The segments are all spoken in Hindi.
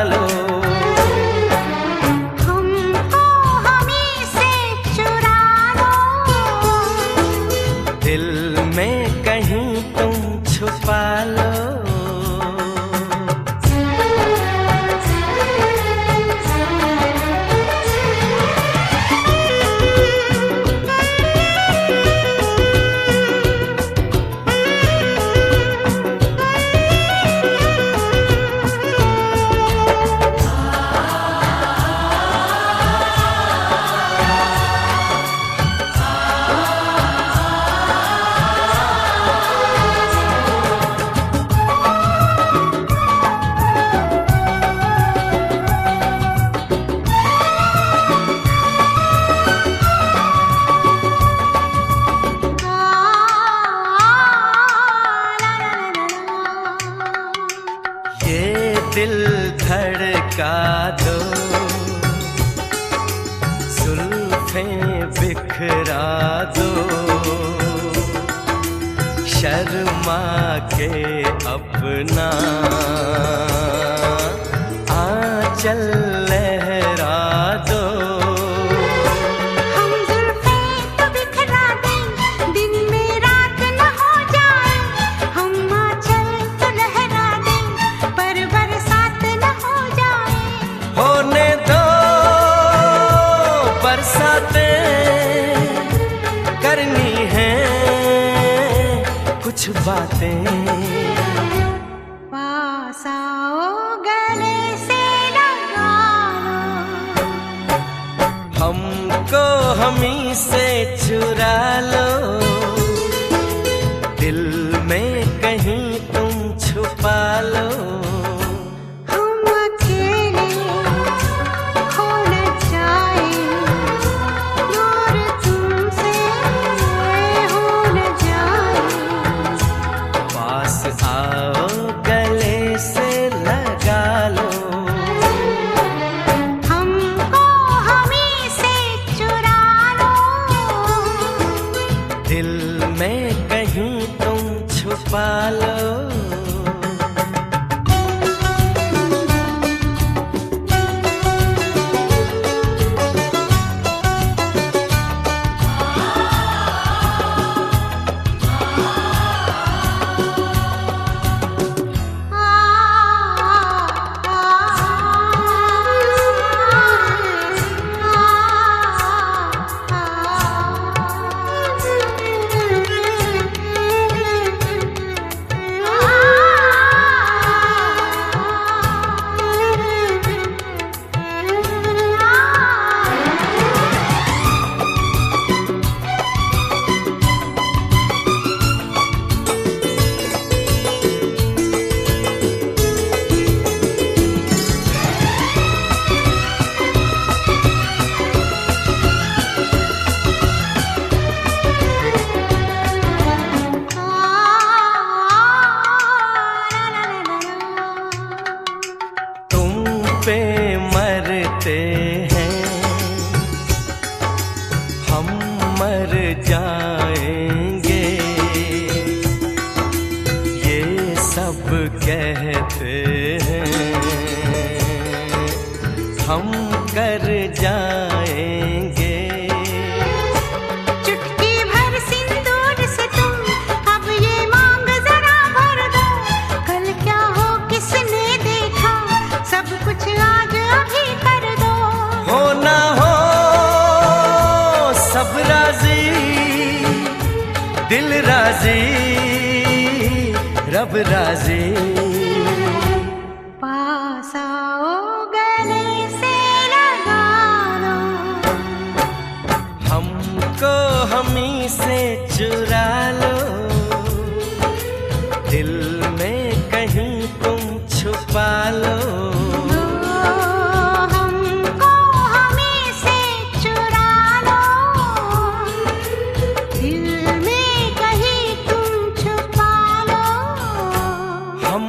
लो। हमको हमी से चुरा लो, दिल में कहीं तुम छुपा लो। दिल धड़का दो, जुल्फें बिखरा दो, शर्मा के अपना आंचल लहरा दो। हम जुल्फें तो बिखरा दें, दिन में रात न हो जाए, हम आंचल तो लहरा दें, पर बरसात न हो जाए। होने दो बरसातें, करनी है कुछ बातें। पास आओ गले से लगा लो, हमको हमी से चुरा लो, दिल में कहीं तुम छुपा लो। हम अकेले हो न जाए, दूर तुमसे हो न जाए। पास आओ गले से लगा लो, हमको हमी से चुरा लो, दिल में कहीं तुम छुपा लो। पे मरते हैं हम, मर जाएंगे, ये सब कहते हैं, हम कर जाएंगे। चुटकी भर सिंदूर से तुम अब ये मांग जरा भर दो, कल क्या हो किसने देखा, सब कुछ आज अभी कर दो। हो ना हो सब राजी, दिल राजी, रब राजी। पास आओ गले से लगा लो, हमको हमी से चुरा लो, दिल में कहीं तुम छुपा लो। हमको हमी से चुरा लो, दिल में कहीं तुम छुपा लो। हम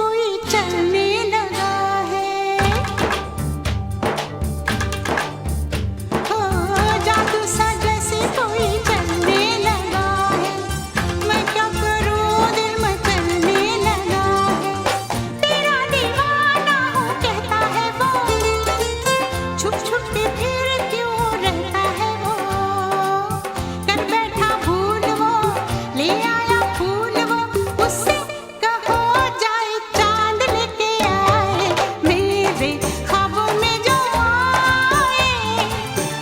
कोई चलने लगा है। हो जादू सा जैसे कोई चलने लगा है। मैं क्या करूं दिल मचलने लगा है। तेरा दीवाना हूँ कहता है वो, छुप छुप के फिर क्यों रहता है वो। कर बैठा भूल वो, ले आया फूल वो, उससे कहो जाए चांद लेके आए। मेरे ख्वाबों में जो आए,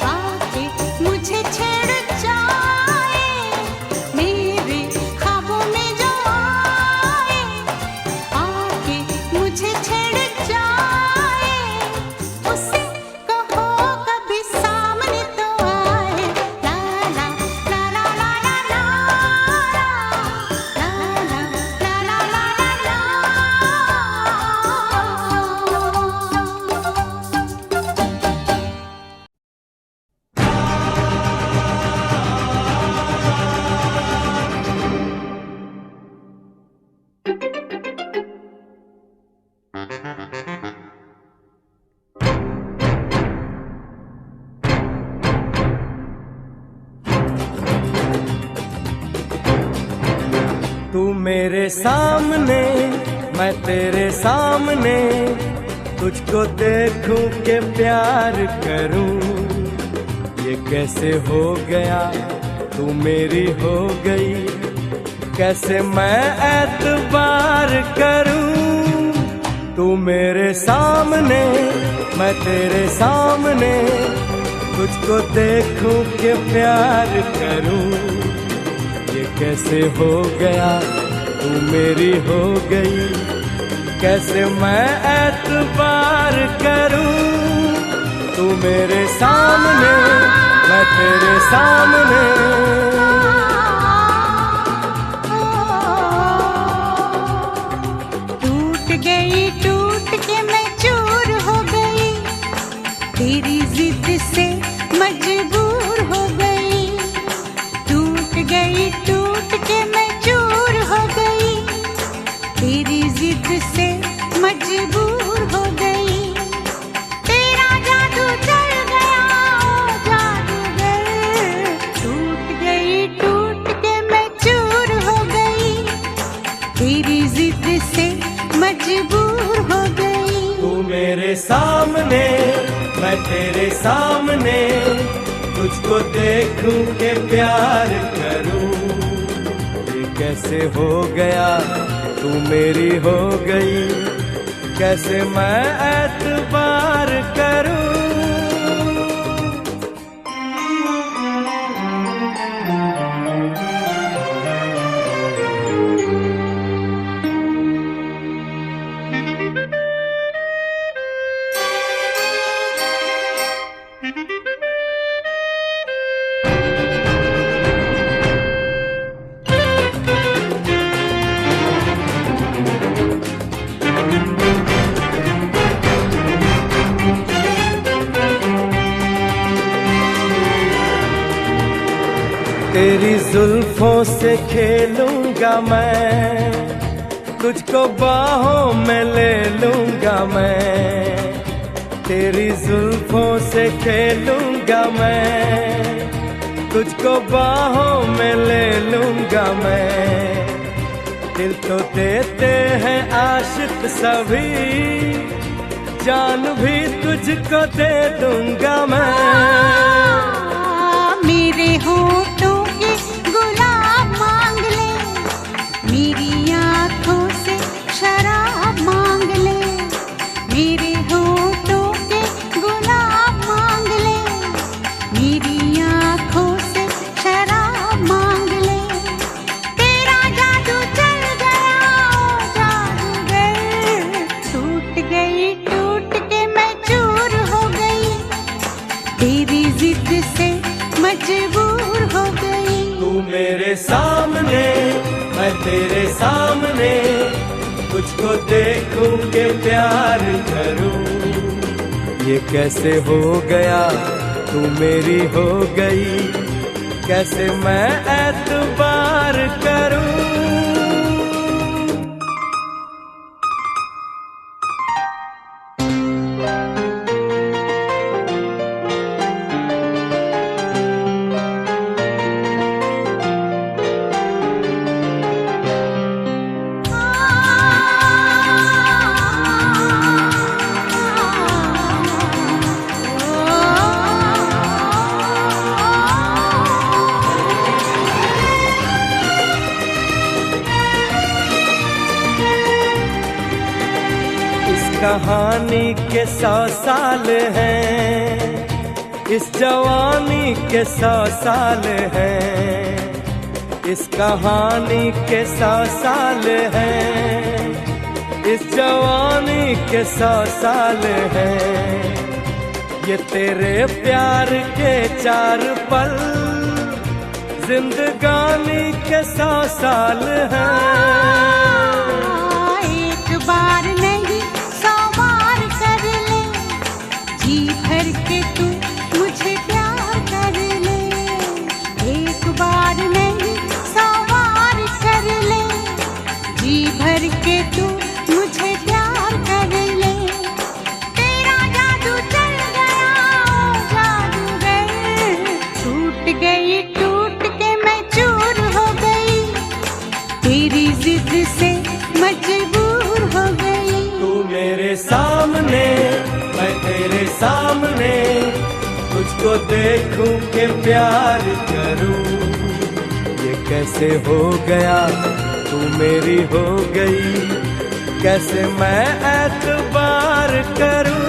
आके मुझे छेड़ जाए। मेरे ख्वाबों में जो आए, आके मुझे छेड़ जाए। उससे कहो कभी सामने तो आए। ला ला ला ला ला ला ला, ला ला ला ला ला ला तू मेरे सामने, मैं तेरे सामने, तुझको देखूं के प्यार करूं। ये कैसे हो गया, तू मेरी हो गई, कैसे मैं एतबार करूं। तू मेरे सामने, मैं तेरे सामने, तुझको देखूं के प्यार करूं। ये कैसे हो गया, तू मेरी हो गई, कैसे मैं एतबार करूं। तू मेरे सामने, मैं तेरे सामने। टूट गई, टूट के मैं चूर हो गई, तेरी जिद से मजबूर हो गई। टूट गई, टूट के मैं चूर हो गई, तेरी जिद से मजबूर हो गई। तेरा जादू चल गया ओ जादूगर। टूट गई, टूट के मैं चूर हो गई, तेरी जिद से मजबूर हो गई। तू मेरे सामने, मैं तेरे सामने, तुझको देखूं के प्यार करूं। ये कैसे हो गया, तू मेरी हो गई, कैसे मैं एतबार करूं। तेरी जुल्फों से खेलूंगा मैं, तुझको बाहों में ले लूंगा मैं। तेरी जुल्फों से खेलूंगा मैं, तुझको बाहों में ले लूंगा मैं। दिल तो देते हैं आशिक सभी, जान भी तुझको दे दूंगा मैं। मेरे होठों के गुलाब मांग ले, मेरी आंखों से शराब मांग ले। मेरे होठों के गुलाब मांग ले, मेरी आंखों से शराब मांग ले। तेरा जादू चल गया ओ जादूगर। टूट गई, टूट के मैं चूर हो गई, तेरी जिद से मजबूर हो गई। तू मेरे सामने, मैं तेरे सामने, तुझको देखूं के प्यार करूं। ये कैसे हो गया, तू मेरी हो गई, कैसे मैं एतबार करूं। कहानी के 100 साल हैं, इस जवानी के 100 साल हैं, इस कहानी के 100 साल हैं, इस जवानी के 100 साल हैं। ये तेरे प्यार के 4 पल जिंदगानी के 100 साल हैं। एक बार नहीं 100 बार कर ले, जी भर के तू मुझे प्यार कर ले। एक बार नहीं 100 बार कर ले, जी भर के तू मुझे प्यार कर ले। तेरा जादू चल गया ओ जादूगर, टूट गई टूट के मैं चूर हो गई, तेरी जिद से मजबूर हो गई। तू मेरे सामने मैं तेरे सामने, तुझको देखूं के प्यार करूं। ये कैसे हो गया तू मेरी हो गई, कैसे मैं एतबार करूं।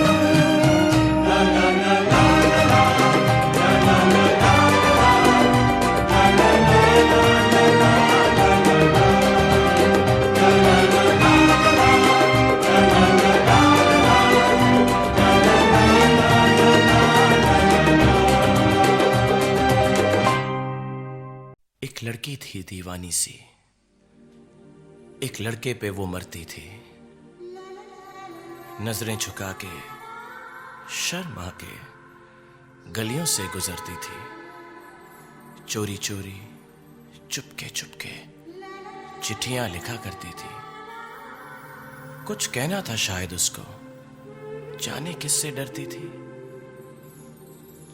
एक लड़की थी दीवानी सी, एक लड़के पे वो मरती थी। नजरें झुका के शर्मा के गलियों से गुजरती थी, चोरी चोरी चुपके चुपके चिट्ठियां लिखा करती थी। कुछ कहना था शायद उसको, जाने किससे डरती थी।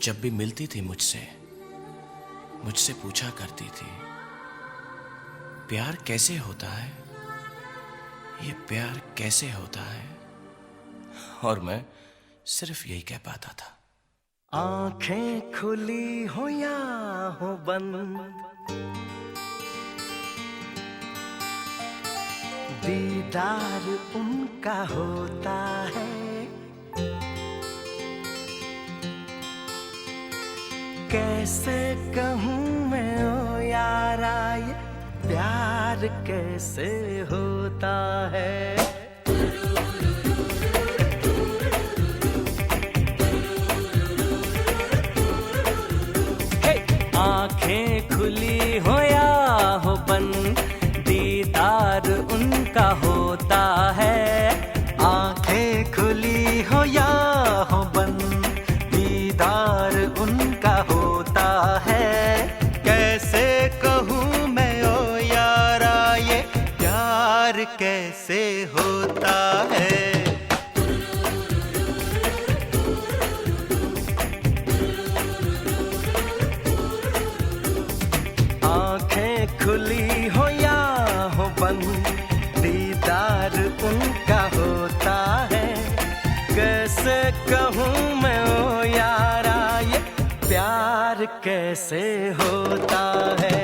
जब भी मिलती थी मुझसे पूछा करती थी, प्यार कैसे होता है, ये प्यार कैसे होता है। और मैं सिर्फ यही कह पाता था। आंखें खुली हो या हो बंद, दीदार उनका होता है। कैसे कहूँ मैं ओ यारा, ये प्यार कैसे होता है। आंखें खुली हो या हो बंद, दीदार उनका होता है। आंखें खुली हो या हो बंद, दीदार उनका होता है। कैसे कहूँ मैं ओ यारा, ये प्यार कैसे होता है। आंखें खुली हो या हो बंद, दीदार उनका होता है। कैसे कहूँ मैं ओ यारा, ये प्यार कैसे होता है।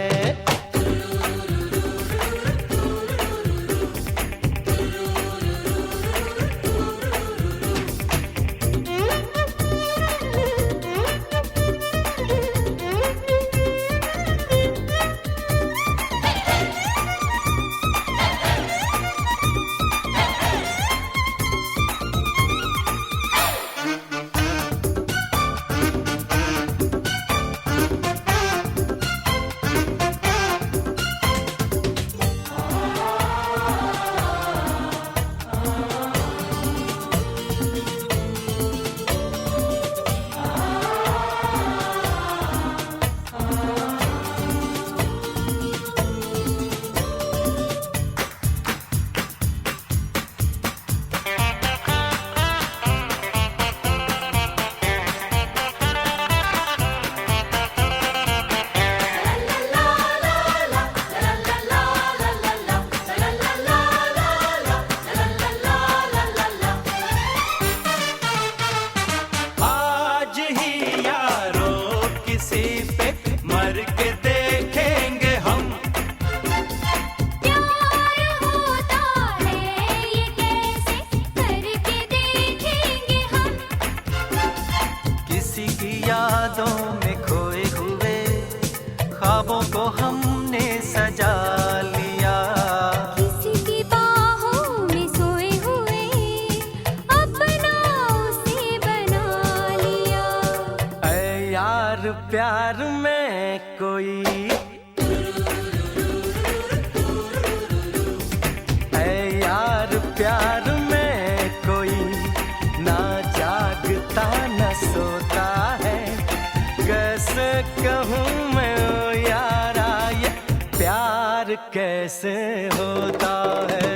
प्यार में कोई, ऐ यार प्यार में कोई ना जागता न सोता है। कैसे कहूँ मैं ओ यारा ये प्यार कैसे होता है।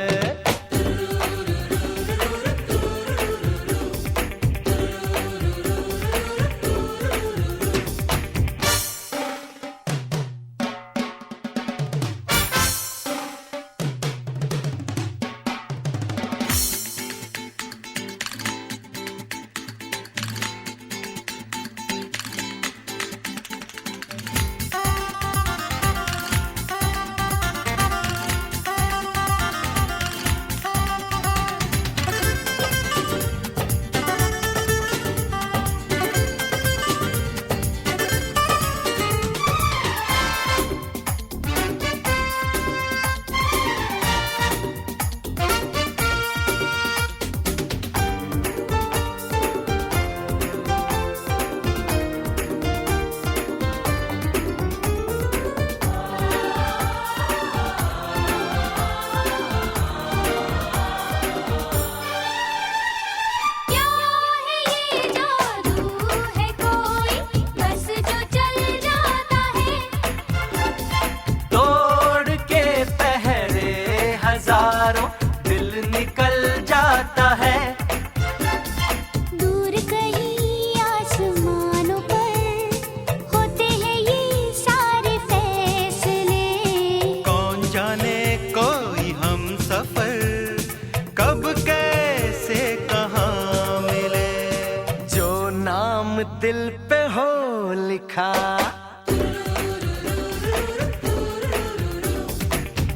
दिल पे हो लिखा,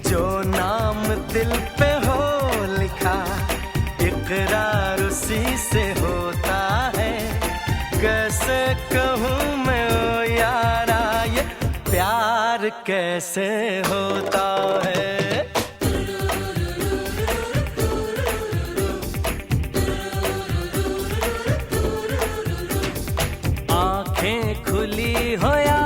जो नाम दिल पे हो लिखा, इकरार उसी से होता है। कैसे कहूँ मैं ओ यारा ये प्यार कैसे होता है। खुली हो या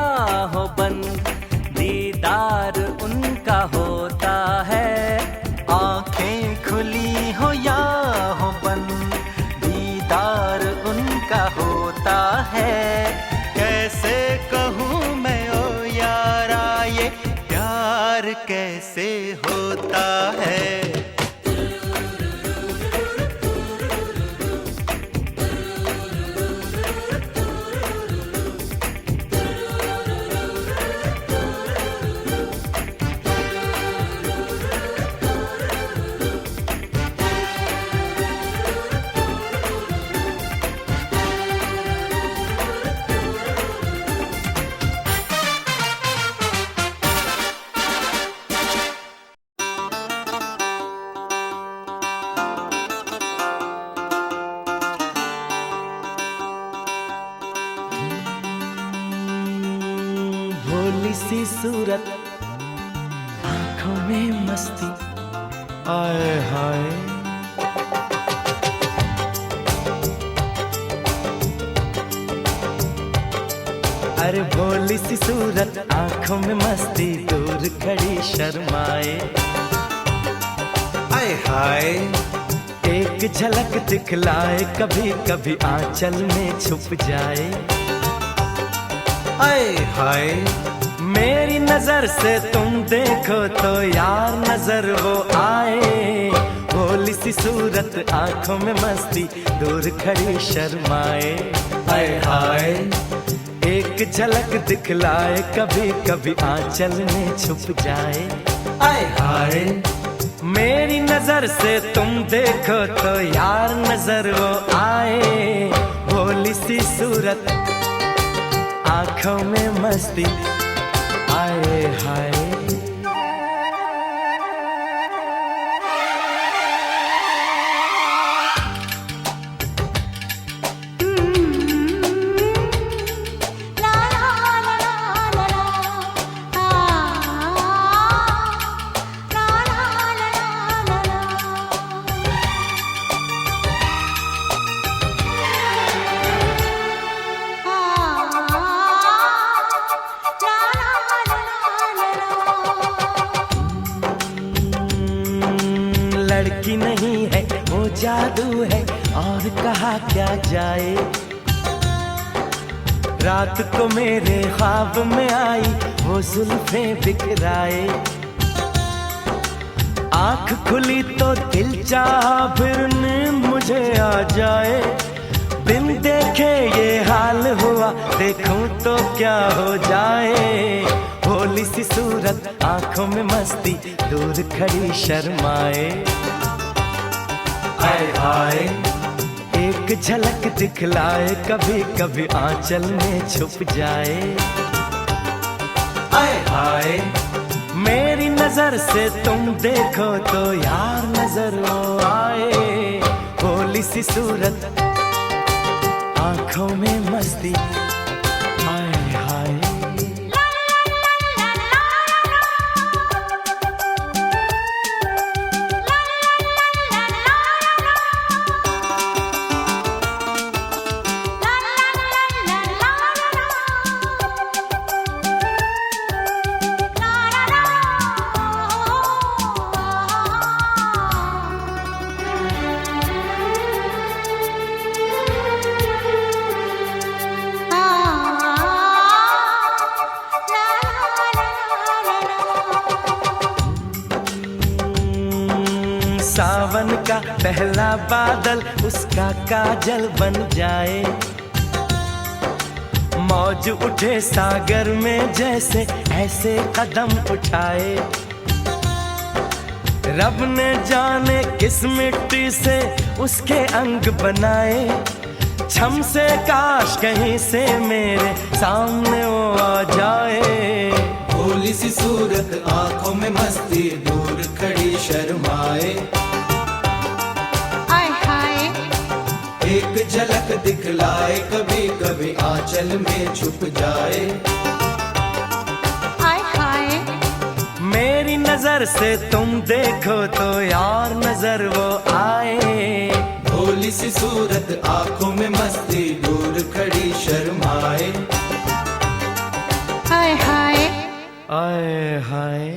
हो बंद, दीदार उनका होता है। आंखें खुली हो या हो बंद, दीदार उनका होता है। कैसे कहूँ मैं ओ यारा ये प्यार कैसे होता है। भोली सी सूरत, आंखों में मस्ती, आए हाय। अरे भोली सी सूरत, आंखों में मस्ती, दूर खड़ी शर्माए, आए हाय। एक झलक दिखलाए, कभी कभी आंचल में छुप जाए, आए हाय। मेरी नजर से तुम देखो तो यार नजर वो आए। भोली सी सूरत, आंखों में मस्ती, दूर खड़ी शर्माए, आए हाय। एक झलक दिखलाए, कभी कभी आंचल में छुप जाए, आए हाय। मेरी नजर से तुम देखो तो यार नजर वो आए। भोली सी सूरत, आंखों में मस्ती, आए हाय। ला जादू है और कहा क्या जाए। रात को मेरे ख्वाब में आई वो जुल्फें बिखराए। आँख खुली तो दिल चाहा फिर नींद मुझे आ जाए। बिन देखे ये हाल हुआ, देखूं तो क्या हो जाए। भोली सी सूरत आंखों में मस्ती, दूर खड़ी शर्माए। हाय हाय एक झलक दिखलाए, कभी कभी आंचल में छुप जाए। हाय हाय मेरी नजर से तुम देखो तो यार नजर वो आए। भोली सी सूरत आंखों में मस्ती, हाय हाय। सावन का पहला बादल उसका काजल बन जाए। मौज उठे सागर में जैसे ऐसे कदम उठाए। रब ने जाने किस मिट्टी से उसके अंग बनाए। छम से काश कहीं से मेरे सामने वो आ जाए। भोली सी सूरत आंखों में मस्ती, दूर खड़ी शर्माए। एक झलक दिखलाए, कभी कभी आंचल में छुप जाए। हाय हाय मेरी नजर से तुम देखो तो यार नजर वो आए। भोली सी सूरत आंखों में मस्ती, दूर खड़ी शर्माए। हाय हाय आए हाय।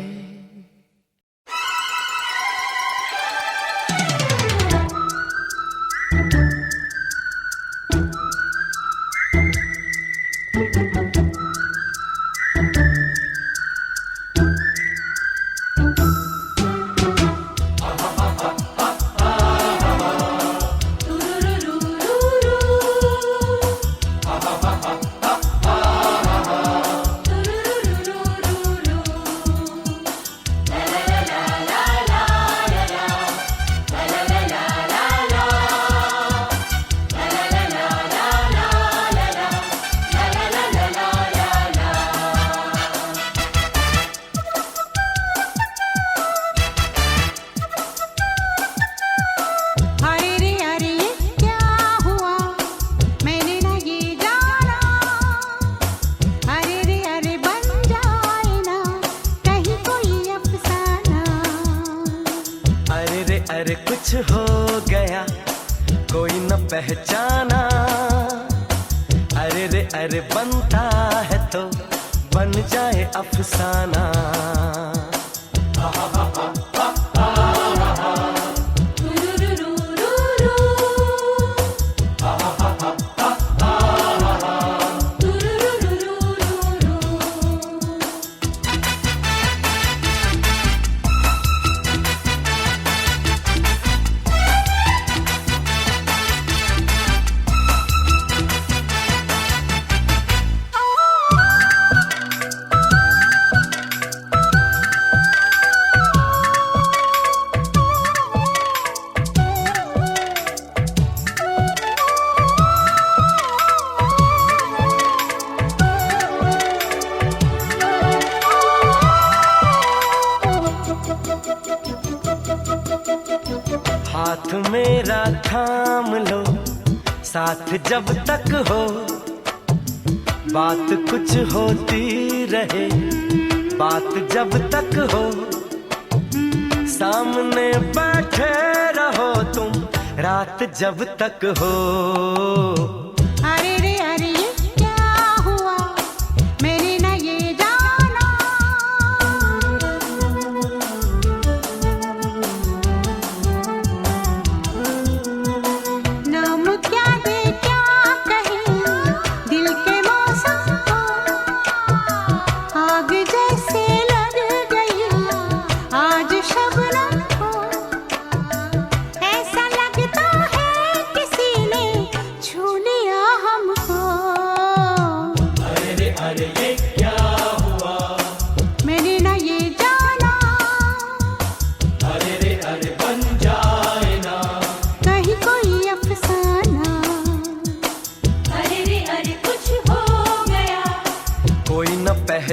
अरे कुछ हो गया कोई न पहचाना। अरे रे अरे बनता है तो बन जाए अफसाना। हाथ मेरा थाम लो साथ जब तक हो, बात कुछ होती रहे बात जब तक हो। सामने बैठे रहो तुम रात जब तक हो। अरे रे अरे ये क्या हुआ मैंने ना ये जाना।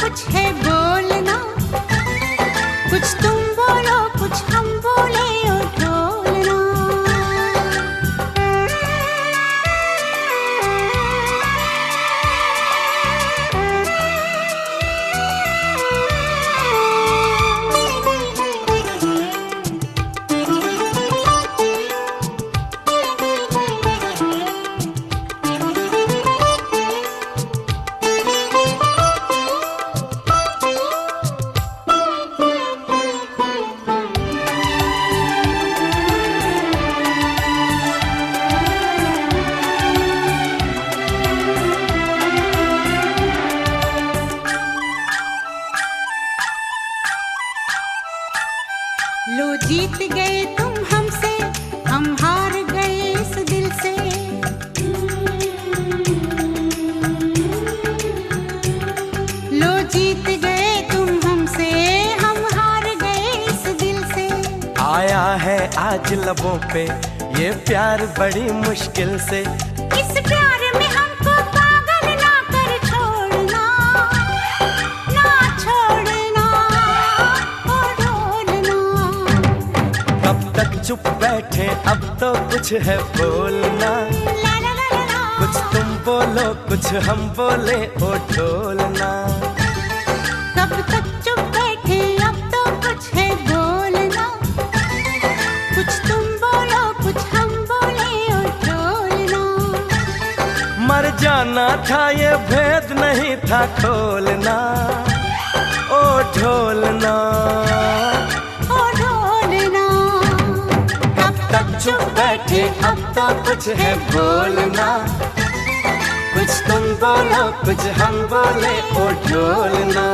कुछ है बोलना, कुछ तुम बोलो कुछ हम बोले ओ ढोलना। लो जीत गए तुम हमसे, हम हार गए इस दिल से। लो जीत गए तुम हमसे, हम हार गए इस दिल से। आया है आज लबों पे ये प्यार बड़ी मुश्किल से। इस प्यार में हमको पागल ना कर छोड़ना, ना छोड़ना ओ ढोलना। कब तक चुप बैठे अब तो कुछ है बोलना, ला ला ला ला ला। कुछ तुम बोलो कुछ हम बोले ओ ढोलना। कब तक चुप बैठे अब तो कुछ है बोलना, कुछ तुम बोलो कुछ हम बोले ओ ढोलना। मर जाना था ये भेद नहीं था खोलना ओ ढोलना। ओ ढोलना। कब तक चुप बैठे अब तो कुछ है बोलना, कुछ तुम बोलो कुछ हम बोले ओ ढोलना।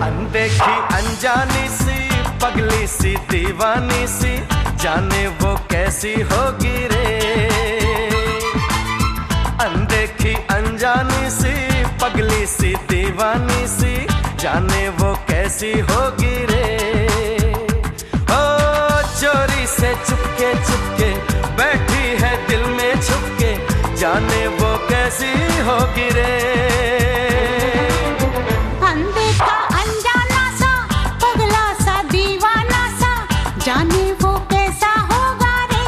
अनदेखी अनजानी सी पगली सी दीवानी सी, जाने वो कैसी होगी रे। अनदेखी अनजानी सी पगली सी दीवानी सी, जाने वो कैसी होगी रे। ओ चोरी से चुपके चुपके बैठी है दिल में छुपके, जाने वो कैसी होगी रे। अनदेखा अनजाना सा पगला सा दीवाना सा, जाने वो कैसा होगा रे।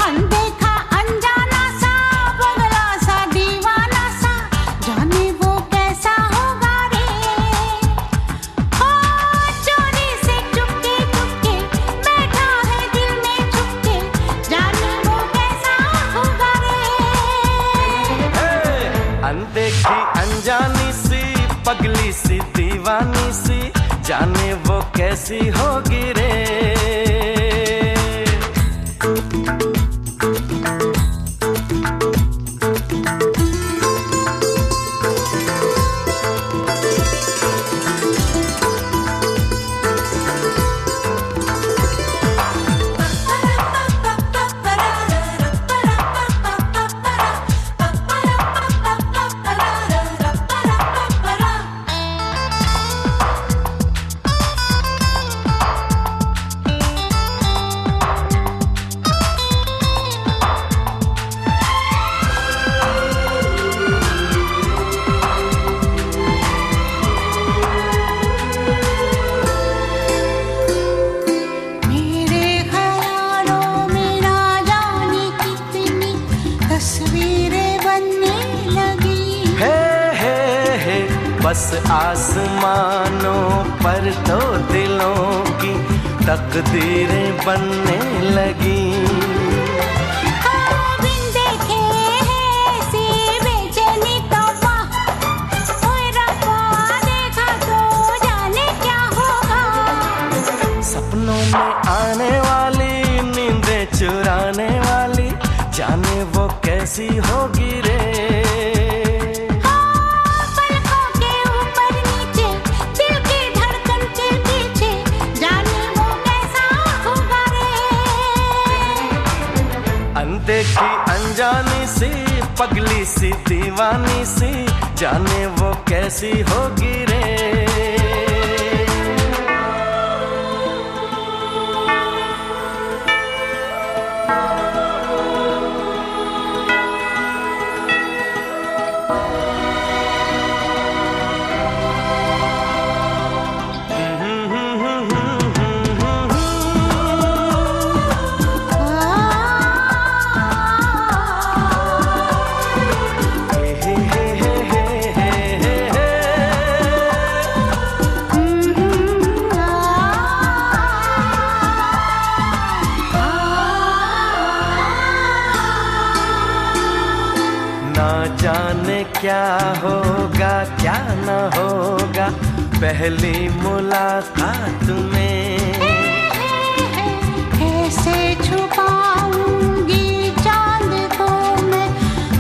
अनदेखा अनजाना सा पगला सा दीवाना सा, जाने वो कैसा होगा रे। ओ चोरी से चुपके चुपके बैठा है दिल में छुपके, जाने वो कैसा होगा रे। अनदेखी अनजानी सी पगली सी दीवानी सी, जाने वो कैसी होगी रे। बस आसमानों पर तो दिलों की तकदीरें बनने लगी। आने वाली नींदें चुराने वाली जाने वो कैसी होगी रे। पलकों के ऊपर नीचे दिल की धड़कन के पीछे जाने वो कैसा होगा रे। अनदेखी अनजानी सी पगली सी दीवानी सी जाने वो कैसी होगी रे। जाने क्या होगा क्या न होगा पहली मुलाकात में। कैसे छुपाऊंगी चांद को मैं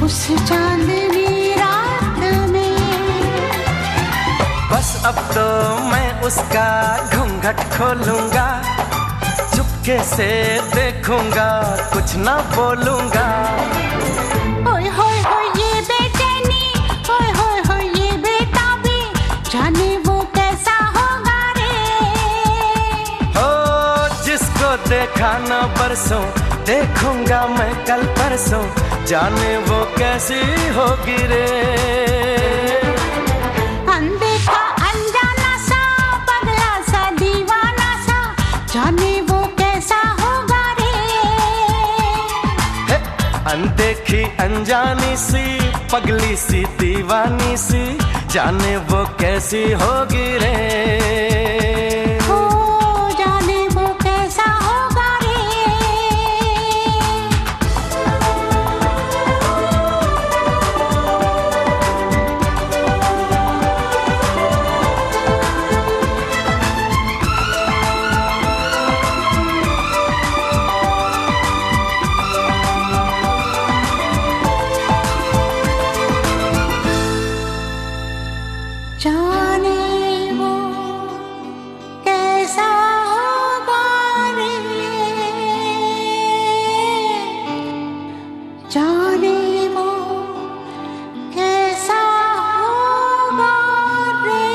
उस चांदनी रात में। बस अब तो मैं उसका घूंघट खोलूंगा, चुपके से देखूंगा कुछ ना बोलूंगा। ओए होए होए ये बेचैनी, ओए होए होए ये बेताबी जाने वो कैसा होगा रे। हो जिसको देखा न बरसों देखूंगा मैं कल परसों जाने वो कैसी होगी रे। अनदेखा अनजाना सा पगला सा दीवाना सा जाने वो कैसा होगा रे। अनदेखी अनजानी सी पगली सी दीवानी सी जाने वो कैसी होगी रे। हो जाने वो कैसा होगा रे। जाने वो कैसा होगा रे। जाने वो कैसा होगा रे।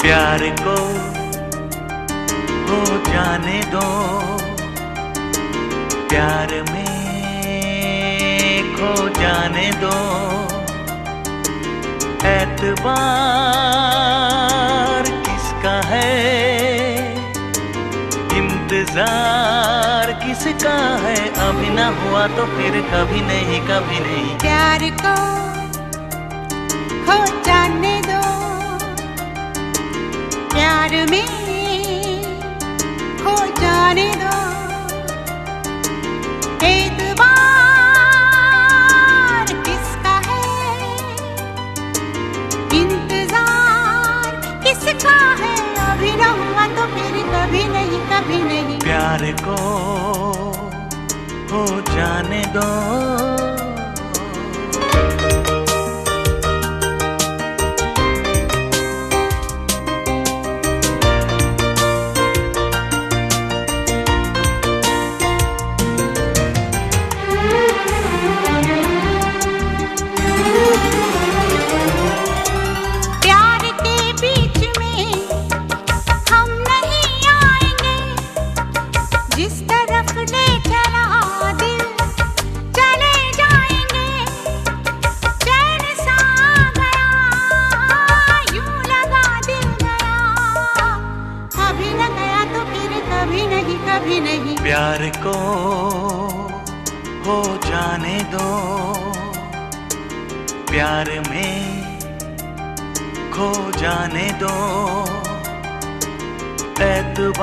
प्यार को हो जाने दो, प्यार में खो जाने दो। एतबार किसका है, इंतजार किसका है। अभी ना हुआ तो फिर कभी नहीं कभी नहीं। प्यार को हो जाने दो, प्यार में हो जाने दो। एतबार किसका है, इंतजार किसका है। अभी न हुआ तो फिर कभी नहीं कभी नहीं। प्यार को हो जाने दो। प्यार के बीच में हम नहीं आएंगे, कभी नहीं। प्यार को हो जाने दो, प्यार में खो जाने दो। एतबार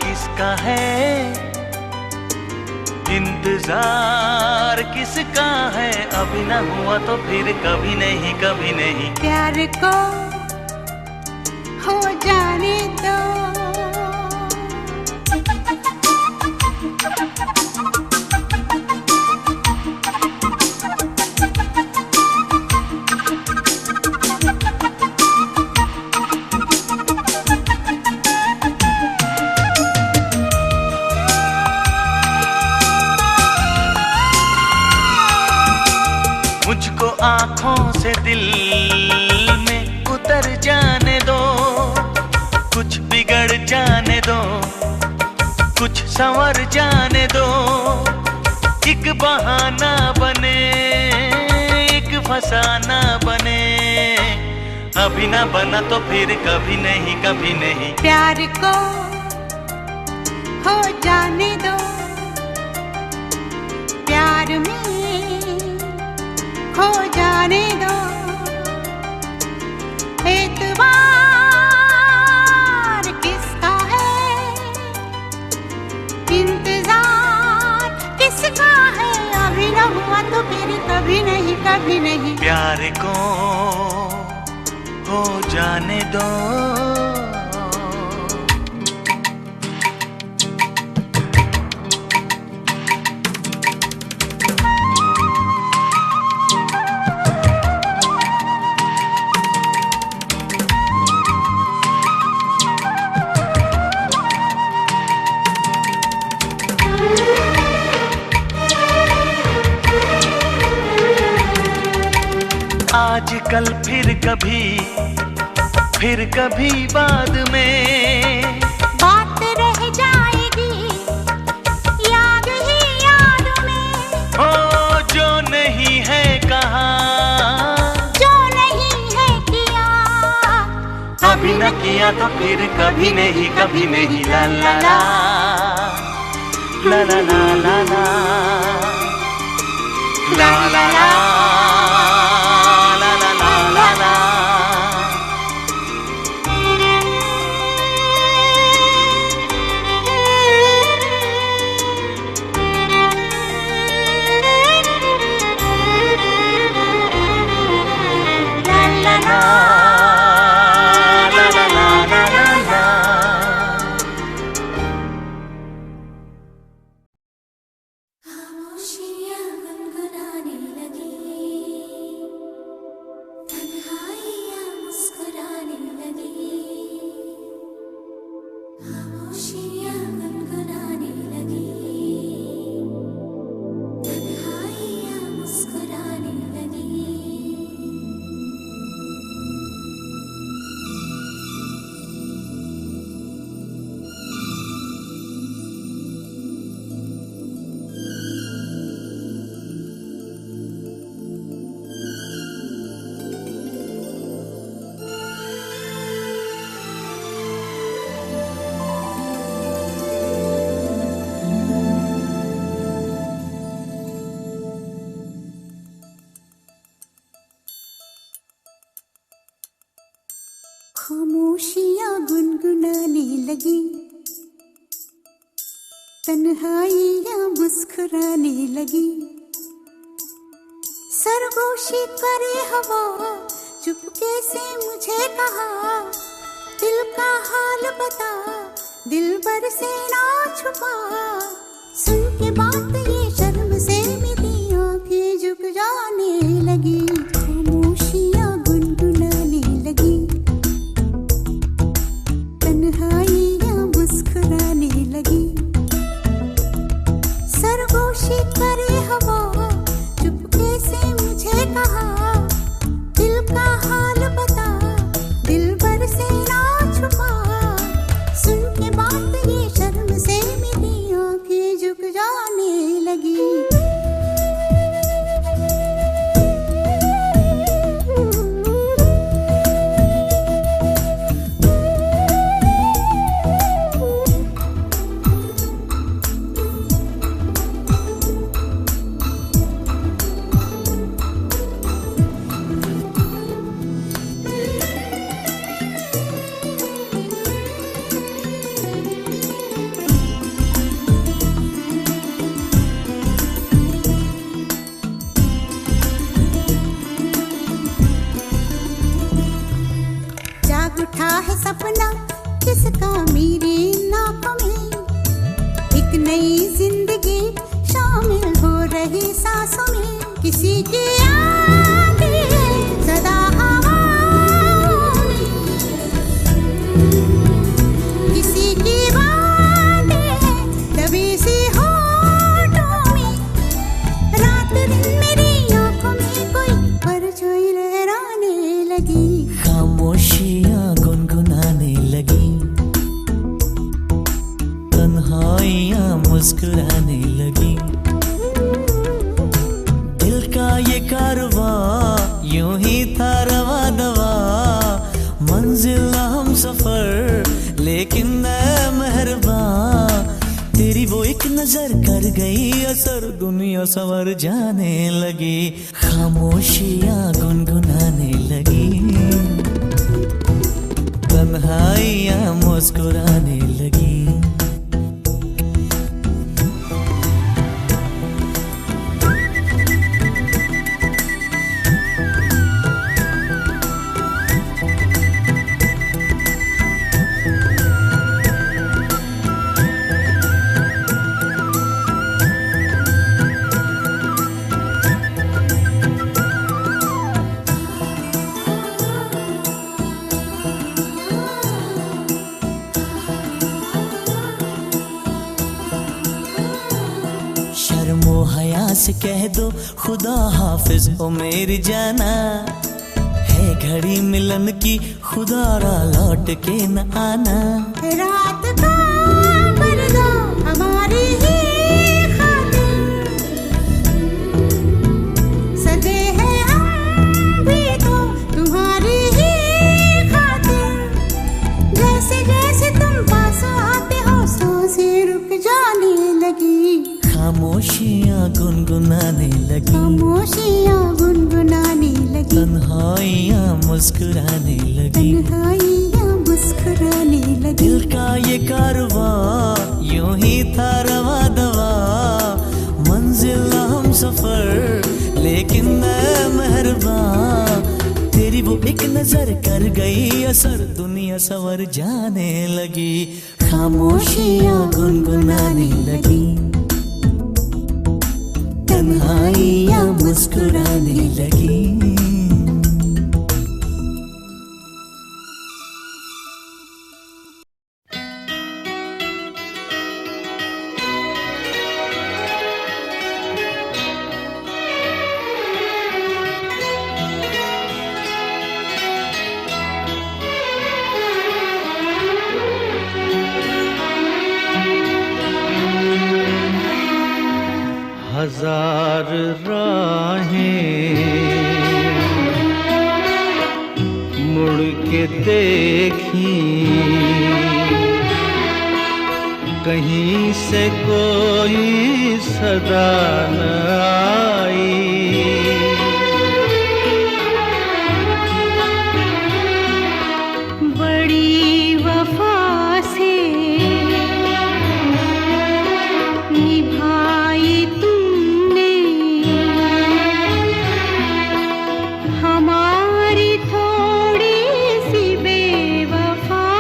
किसका है, इंतजार किसका है। अभी न हुआ तो फिर कभी नहीं, कभी नहीं। प्यार को हो जाने दो। मुझको आँखों से दिल में उतर जाने दो, कुछ बिगड़ जाने दो, कुछ संवर जाने दो। एक बहाना बने, एक फसाना बने। अभी ना बना तो फिर कभी नहीं, कभी नहीं। प्यार को हो जाने दो, प्यार में खो जाने दो। एतबार किसका है, इंतजार किसका है। अभी न हुआ तो फिर कभी नहीं, कभी नहीं। प्यार को हो जाने दो। आजकल फिर कभी बाद में बात रह जाएगी याद ही याद में। हो जो नहीं है कहा, जो नहीं है किया, अभी न किया तो फिर कभी नहीं, कभी नहीं। ला ला ला ला ला ला ला ला ला ला ला। खामोशियाँ गुनगुनाने लगी, तन्हाइयाँ मुस्कुराने लगी। सरगोशी करे हवा, चुपके से मुझे कहा, दिल का हाल बता, दिल भर से ना छुपा। सुन के बात ये शर्म से मेरी आंखें झुक जाने लगी। खामोशियाँ गुनगुनाने लगी, तन्हाइयाँ मुस्कुराने लगी। सरगोशी करे हवा, चुपके से मुझे कहा, दिल का हाल बता, दिल भर से ना छुपा। सुन के बात ये शर्म से मेरी आंखें झुक जाने बैठा है सपना किसका मेरी नाकों में, एक नई जिंदगी शामिल हो रही सांसों में, किसी की यादें सदा हवाओं में, किसी की बातें दबी सी होठों में, रात दिन मेरी आंखों में कोई परछाई लहराने लगी, खामोशियाँ गुनगुनाने लगी, तन्हाइयाँ मुस्कुराने लगी, दिल का ये कारवां यूं ही था रवा दवा, मंजिल हम सफर लेकिन मैं मेहरबान, तेरी वो एक नजर कर गई असर, दुनिया संवर जाने लगी, खामोशियाँ गुनगुनाने लगी, तन्हाइयाँ मुस्कुराने लगी। शर्मो हया से कह दो खुदा हाफिज ओ मेरी जाना, है घड़ी मिलन की खुदारा लौट के न आना, रात का पर्दा हमारी ही खातिर सजे हैं हम भी तो तुम्हारी ही खातिर, जैसे जैसे तुम पास आते हो सांसें रुक जाने लगी, खामोशियाँ गुनगुनाने लगी, खामोशियाँ गुनगुनाने लगी, तन्हाइयाँ मुस्कुराने लगी, तन्हाइयाँ मुस्कुराने लगी, दिल का ये कारवां यूं ही था रवा दवा, मंजिल हम सफर लेकिन मैं मेहरबान, तेरी वो एक नजर कर गई असर, दुनिया संवर जाने लगी, खामोशियाँ गुनगुनाने लगी, तन्हाइयाँ मुस्कुराने लगी। हजार राहें मुड़ के देखी, कहीं से कोई सदा न आई, बड़ी वफा से निभाई तुमने हमारी थोड़ी सी बेवफाई,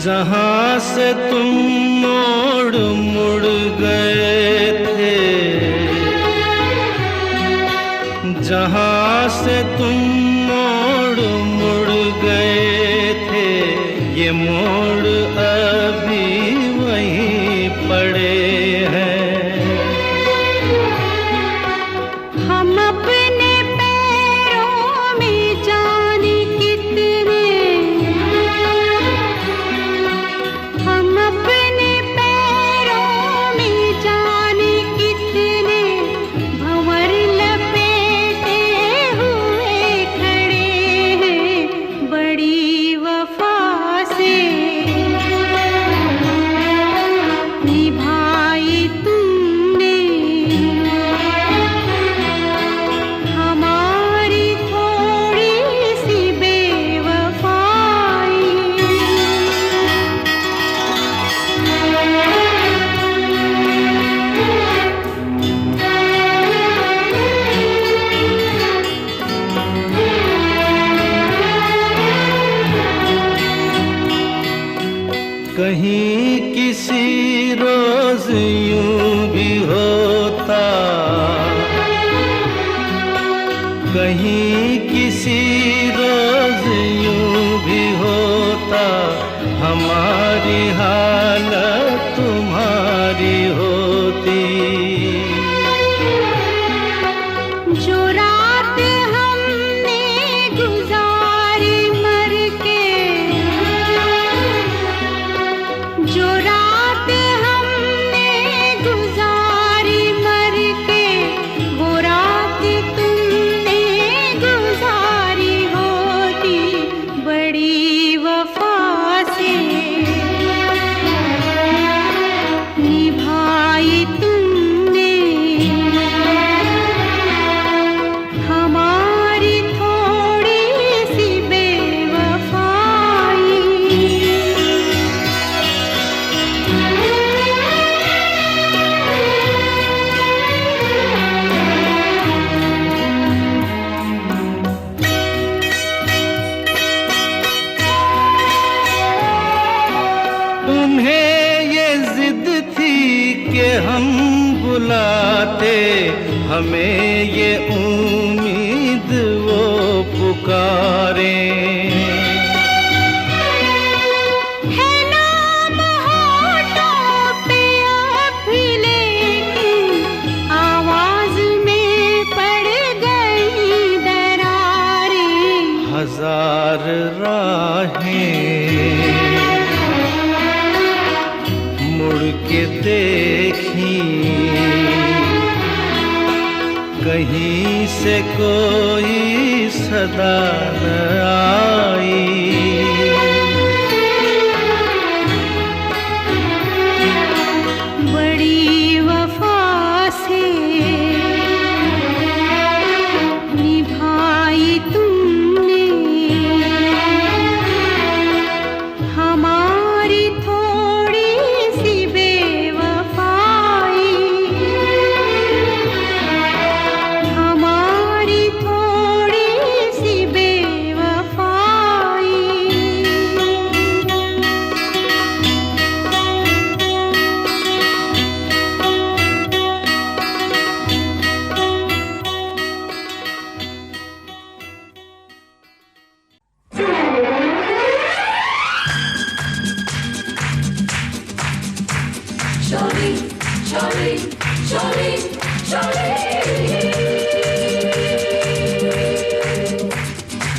जहाँ से तुम मोड़ मुड़ गए थे, जहाँ से तुम मोड़ मुड़ गए थे, ये मोड़ अभी वहीं पड़े हैं, हम अपने पैरों में जाने कितने, हम अपने पैरों में जाने कितने भंवर लपेटे हुए खड़े हैं, बड़ी वफा से कहीं किसी रोज यूं भी होता, कहीं किसी रोज यूं भी होता, हमारी हालत तुम्हारी होती। जो रात हमने गुजारी मर के, जो रात हमने गुजारी मर के, वो रात तुमने गुजारी होती। बड़ी वफा से निभाई तुमने हमारी थोड़ी सी बेवफाई। उन्हें ये जिद थी कि हम बुलाते, हमें ये उम्मीद वो पुकारे। है नाम होठों पे अब भी लेकिन आवाज में पड़ गई दरारें। हजार राहें मुड़ के देखी, कहीं से कोई सदा न आई। बड़ी वफा से निभाई तुमने हमारी थोड़ी सी बेवफाई, हमारी थोड़ी सी बेवफाई। Surely, surely, surely, surely.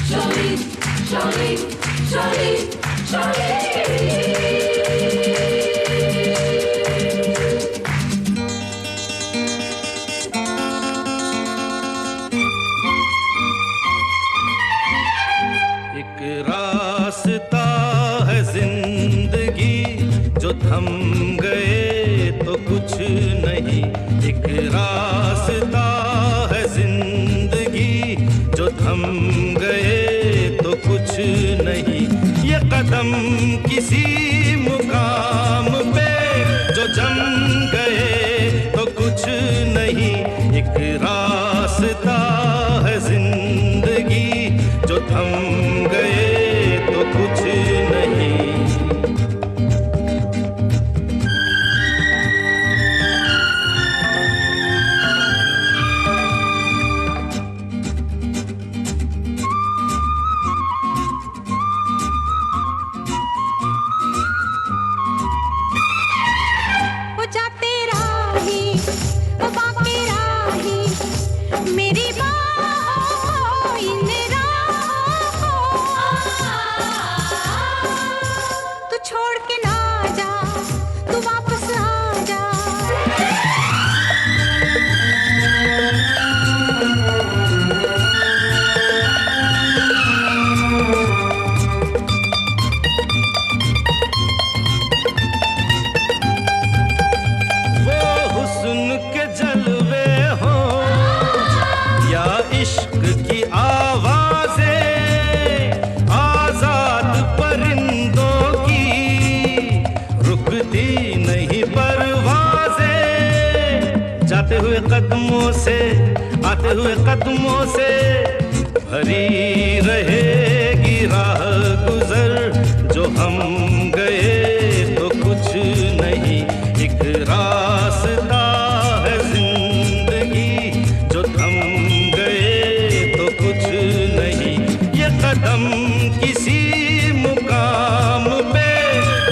Surely, surely, surely, surely. एक रास्ता है जिंदगी, जो थम गए तो कुछ नहीं। एक रास्ता है जिंदगी, जो थम गए तो कुछ नहीं। ये कदम किसी मुकाम पे जो जम गए तो कुछ नहीं। एक रास्ता है जिंदगी, जो थम गए तो कुछ नहीं। वो जाते राही, वो बाकी राही, मेरी बाहों इन राहों। तू छोड़ के ना जा, तू वापस आ जा। वो हुस्न के जलवे हो या इश्क की आवाजें, आजाद परिंदों की रुकती नहीं परवाजें। जाते हुए कदमों से, आते हुए कदमों से भरी रहेगी राह गुजर। जो हम गए तो कदम किसी मुकाम पे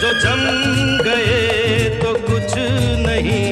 जो जम गए तो कुछ नहीं।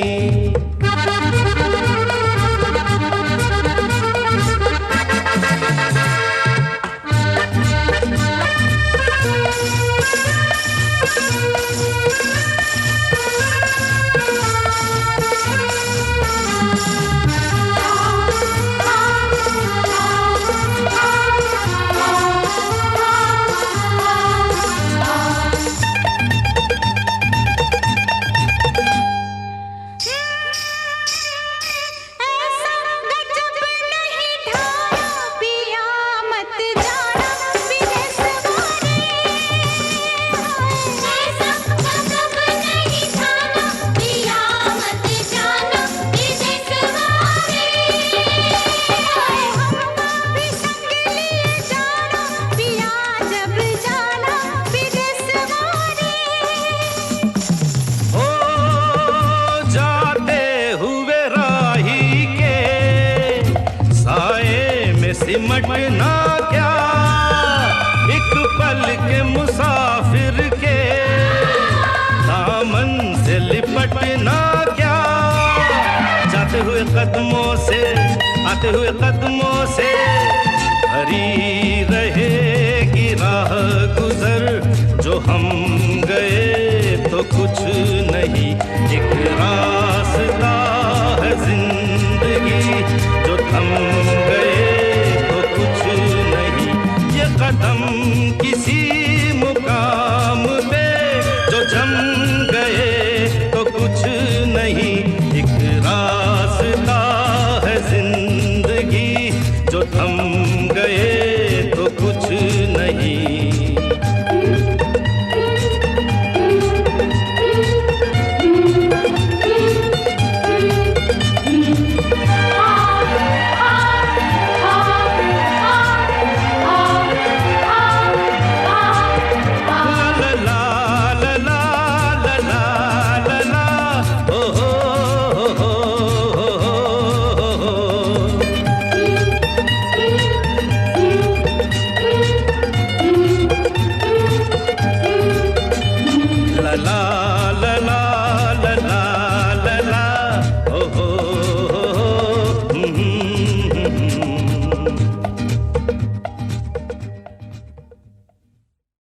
सिमटना क्या एक पल के मुसाफिर के दामन से लिपटना क्या। जाते हुए कदमों से आते हुए कदमों से भरी रहेगी राह गुजर। जो हम गए तो कुछ नहीं, एक रास्ता है जिंदगी। जो थम गए कदम किसी मुकाम पे जो जम गए तो कुछ नहीं, एक रास्ता है जिंदगी। जो थम गए तो कुछ नहीं। la la